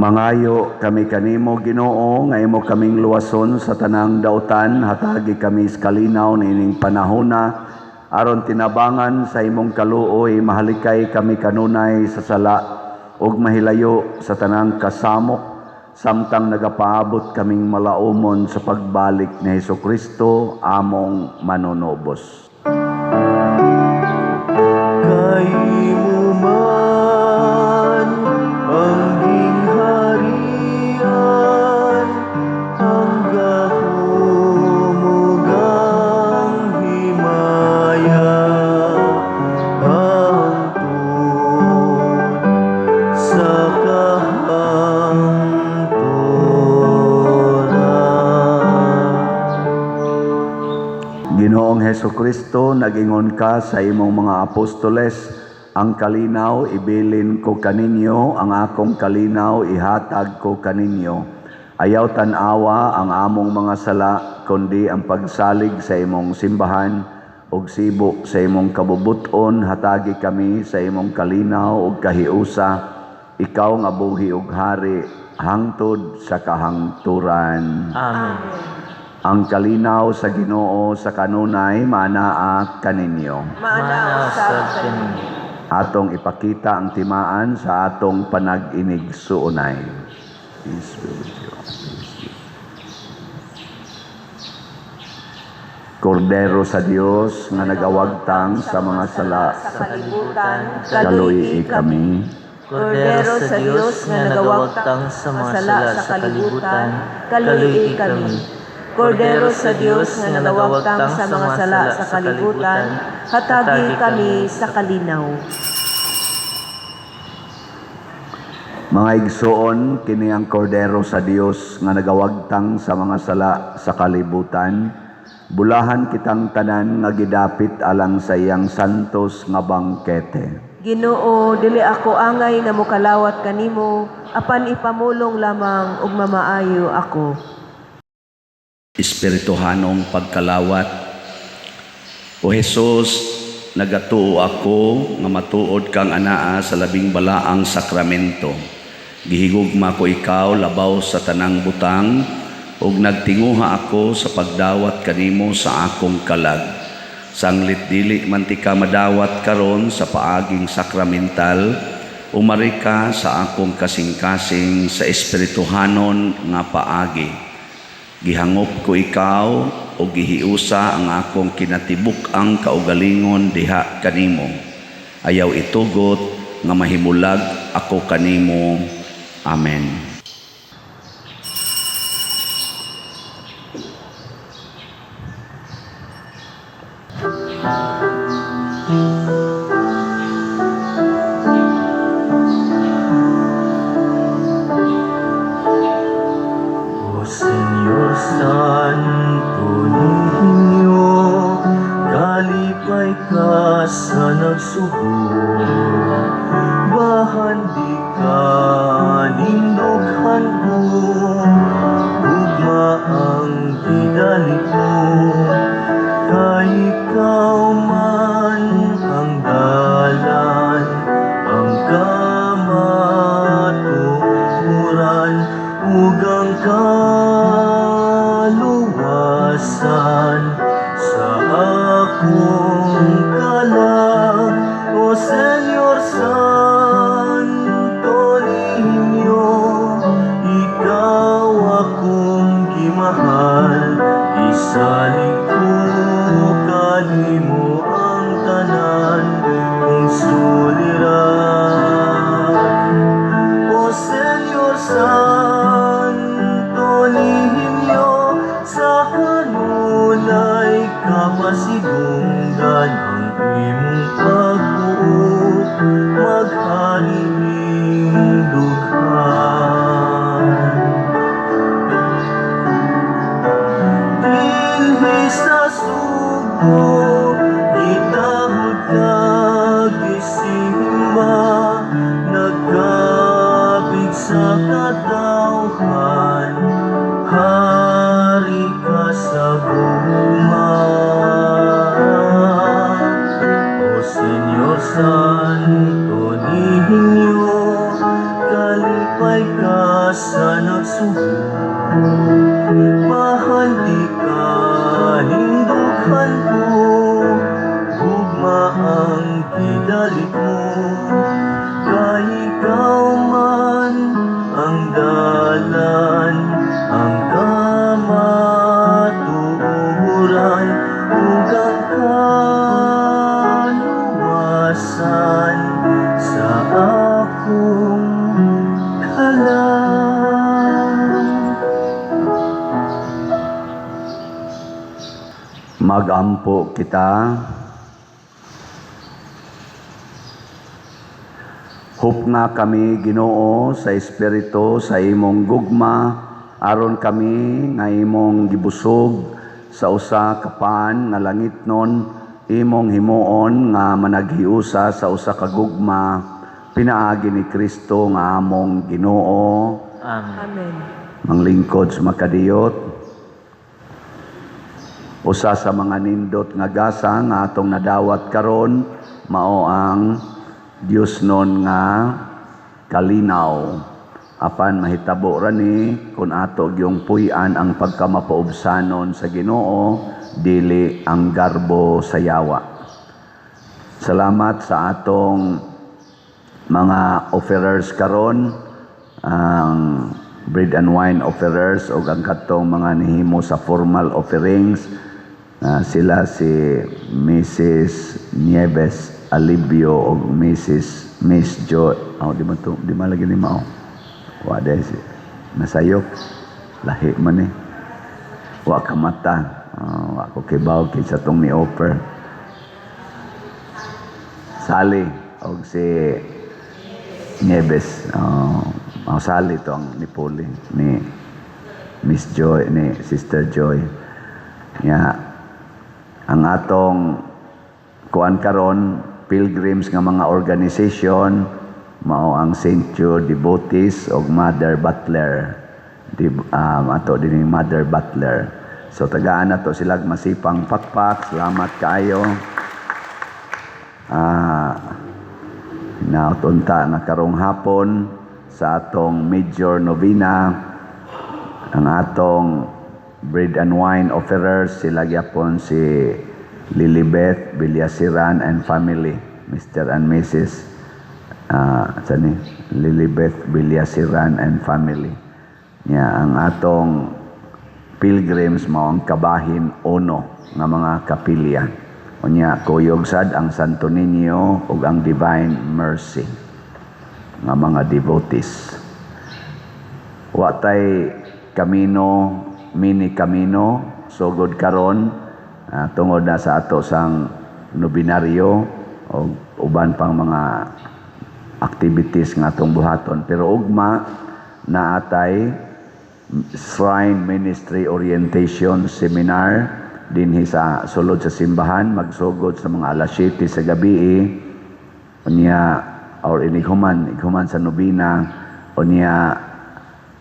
Mangayo kami kanimo Ginoo nga imo kaming luwason sa tanang dautan, hatagi kami sa kalinaw nining panahona aron tinabangan sa imong kaluoy, mahalikay kami kanunay sa sala ug mahilayo sa tanang kasamok samtang nagapaabot kaming malaumon sa pagbalik ni Hesukristo among manunobos. Kaimo man ang gingharian, ang gahumugang himaya, hangtod sa kahangturan. Ginoong Hesukristo, nagingon ka sa imong mga apostoles, ang kalinaw ibilin ko kaninyo, ang akong kalinaw ihatag ko kaninyo. Ayaw tanawa ang among mga sala, kundi ang pagsalig sa imong simbahan. ug sibo sa imong kabubuton, hatagi kami sa imong kalinaw ug kahiusa, ikaw nga buhi ug hari hangtod sa kahangturan. Amen. Ang kalinaw sa Ginoo sa kanunay manaa kaninyo. Manaw sa kanin. Atong ipakita ang timaan sa atong panag-inig suunay. Peace be with you. Kordero sa Dios nga nagawagtang sa mga sala, Sa kalibutan, kaluyi kami. Kordero sa Diyos nga nagawagtang sa mga sala sa kalibutan, kaluyi kami. Kordero sa Diyos nga nagawagtang sa mga sala sa kalibutan, hatagi kami sa kalinaw. Mga igsoon, kini ang kordero sa Dios nga nagawagtang sa mga sala sa kalibutan. Bulahan kitang tanan nga gidapit alang sa iyang santos nga bangkete. Ginoo, dili ako angay nga mokalawat kanimo, apan ipamulong lamang ug mamaayo ako. Espirituhanong pagkalawat. O Jesus, nagatuo ako nga matuod kang anaa sa labing balaang sakramento. Gihigugma ko ikaw labaw sa tanang butang ug nagtinguha ako sa pagdawat kanimo sa akong kalag. Sanglit dili man ti ka madawat karon sa paaging sakramental, umari ka sa akong kasing-kasing sa espirituhanon nga paagi. Gihangop ko ikaw o gihiusa ang akong kinatibuk ang kaugalingon diha kanimo. Ayaw itugot nga mahimulag ako kanimo. Amen. O Señor Santo Niño, kalipay ka sa nagsugo, bahandi ka nindughan ko, ugma ang gidalit mo, kay ikaw man ang dalan, ang kamaturan, ugang kaluwasan sa akong kalag. O Señor Santo Niño, ikaw akong gimahal, isalig ko kanimo ang tanan kong suliran. O Señor Santo Niño, sa kanunay kapasidunggan ang imong pagbuot, magharing dughan. Dinhi sa sugo, gitahod ka gisimba, nagkabig sa katawhan, hari ka sa guma. O Señor Santo Niño, kalipay ka sa nagsugo, bahandi ka hindughan ko, gugma ang gidalit mo, kay ikaw man ang dalan, ang kamatuoran, ugang kaluwasan sa akong kalag. Magampo kita. Hupna kami Ginoo sa espiritu sa imong gugma, aron kami nga imong gibusog sa usa ka paan nga langitnon, imong himuon nga managhiusa sa usa ka gugma, pinaagi ni Kristo nga among Ginoo. Amen. Amen. Manglingkod sa makadiyot. Usa sa mga nindot nga gasa nga atong nadawat karon mao ang Dios nun nga kalinaw. Apan mahitabo ra ni kun ato gyung puy-an ang pagkamapaubsanon sa Ginoo dili ang garbo sa yawa. Salamat sa atong mga offerers karon, ang bread and wine offerers o ang katong mga nihimo sa formal offerings. Sila si Mrs. Nieves Alibio o Miss Joy. Di malagi ni mao. Wala si nasayop. Lahi man Wa ka mata. Wa ko kibaw kinsa tong ni offer. Sali o si Nieves. Sali to ang nipuli ni Miss Joy, ni Sister Joy. Ang atong kuan karon pilgrims nga mga organisasyon mao ang St. Jude Devotees o Mother Butler. Ato din Mother Butler. So tagaan na to sila masipang pakpak. Salamat kaayo. Nautunta na karong hapon sa atong Major Novena ang atong bread and wine offerers, sila gyapon si Lilibeth Villasiran and family, Mr. and Mrs. Lilibeth Villasiran and family. Ang atong pilgrims mao ang kabahin uno nga mga kapilya. Unya kuyog sad ang Santo Niño ug ang Divine Mercy nga mga devotees. Wa tay kamino, mini kamino sugod karon tungod na sa ato sang nobinaryo o uban pang mga activities nga atong buhaton, pero ugma na atay Shrine Ministry Orientation Seminar dinhi sa sulod sa simbahan, magsugod sa mga alas 7 sa gabi. Unya or inighuman sa nobina, unya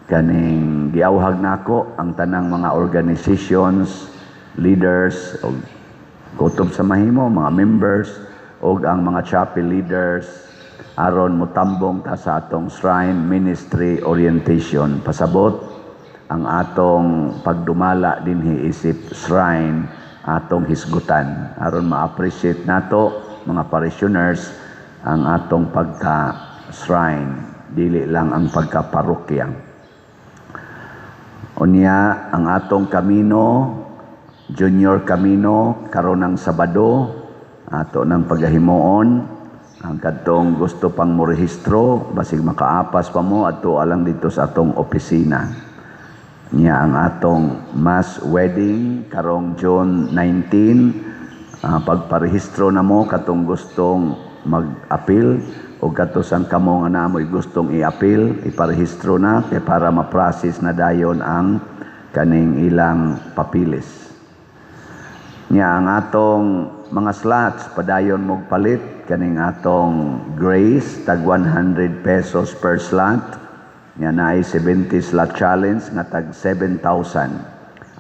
kaning giawhag nako ang tanang mga organizations, leaders o kutob sa mahimo, mga members o ang mga chapel leaders aron motambong ta sa atong Shrine Ministry Orientation. Pasabot ang atong pagdumala dinhi isip shrine atong hisgutan aron ma-appreciate nato mga parishioners ang atong pagka-shrine, dili lang ang pagka-parokya. Unya ang atong Camino, Junior Camino karon ng Sabado ato ng pagahimuon. Ang kadtong gusto pang morehistro basig makaapas pa mo adto alang dito sa atong opisina. Ang atong mass wedding karong June 19, pagparehistro na mo katong gustong mag-appeal o katong kamo nga namoy gustong i-appeal, iparehistro na kay para ma-process na dayon ang kaning ilang papilis. Ang atong mga slots padayon mo palit kaning atong Grace tag 100 pesos per slot. Na ay 70 slot challenge nga tag 7,000.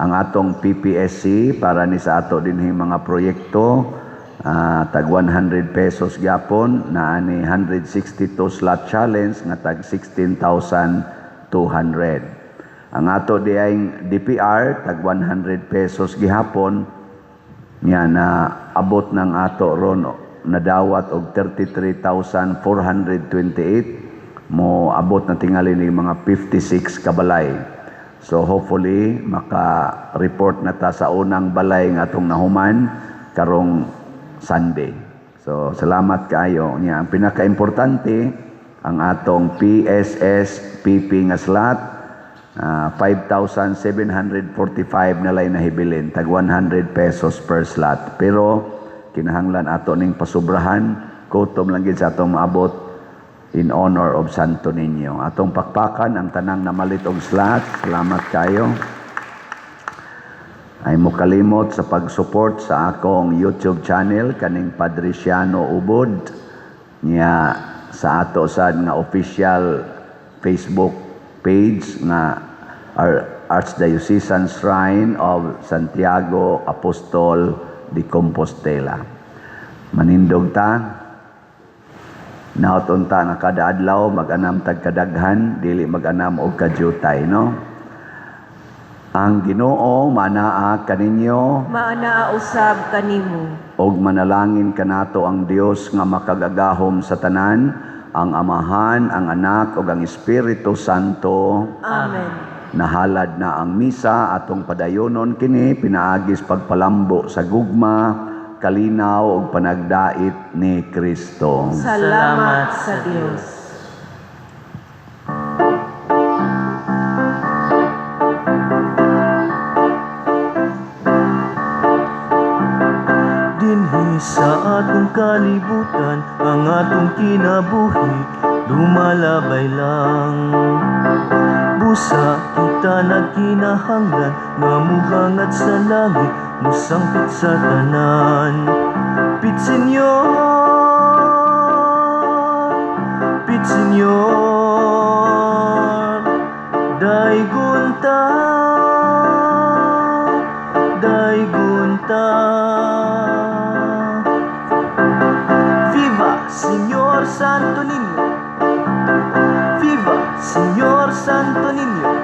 Ang atong PPSC para ni sa ato dinhi mga proyekto tag 100 pesos gyapon, na ani 162 slot challenge nga tag 16,200. Ang ato diayng DPR tag 100 pesos gihapon, na abot ng ato ron nadawat og 33,428, mo abot na tingali ni mga 56 kabalay. So hopefully maka-report na ta sa unang balay nga atong nahuman karong Sunday. So salamat kaayo. Ang pinaka-importante ang atong PSS PP nga slot, 5,745 na lay nahibilin, tag 100 pesos per slot. Pero kinahanglan ato ning pasubrahan, kutom lang gid sa atong maabot in honor of Santo Niño. Atong pakpakan ang tanang namalit og slot. Salamat kayo. Ay mo kalimot sa pag-support sa akong YouTube channel kaning Padriciano Ubod niya sa ato sad nga official Facebook page nga Archdiocesan Shrine of Santiago Apostol de Compostela. Manindog ta, nauton ta nga kada adlaw mag-anam tag kadaghan, dili mag-anam og kadyutay, no? Ang Ginoo manaa kaninyo Maanaa usab kanimo. og manalangin kanato ang Dios nga makagagahom sa tanan, ang Amahan, ang Anak ug ang Espiritu Santo. Amen. Nahalad na ang misa atong padayonon kini pinaagis pagpalambo sa gugma, kalinaw ug panagdait ni Kristo. Salamat sa Dios. Dinhi sa atong kalibutan, ang atong kinabuhi, lumalabay lang. Busa kita nagkinahanglan, nga muhangat sa langit, musangpit sa tanan. Pitsenyor, daigunta, daigunta. Viva Señor Santo Niño, Viva Señor Santo Niño.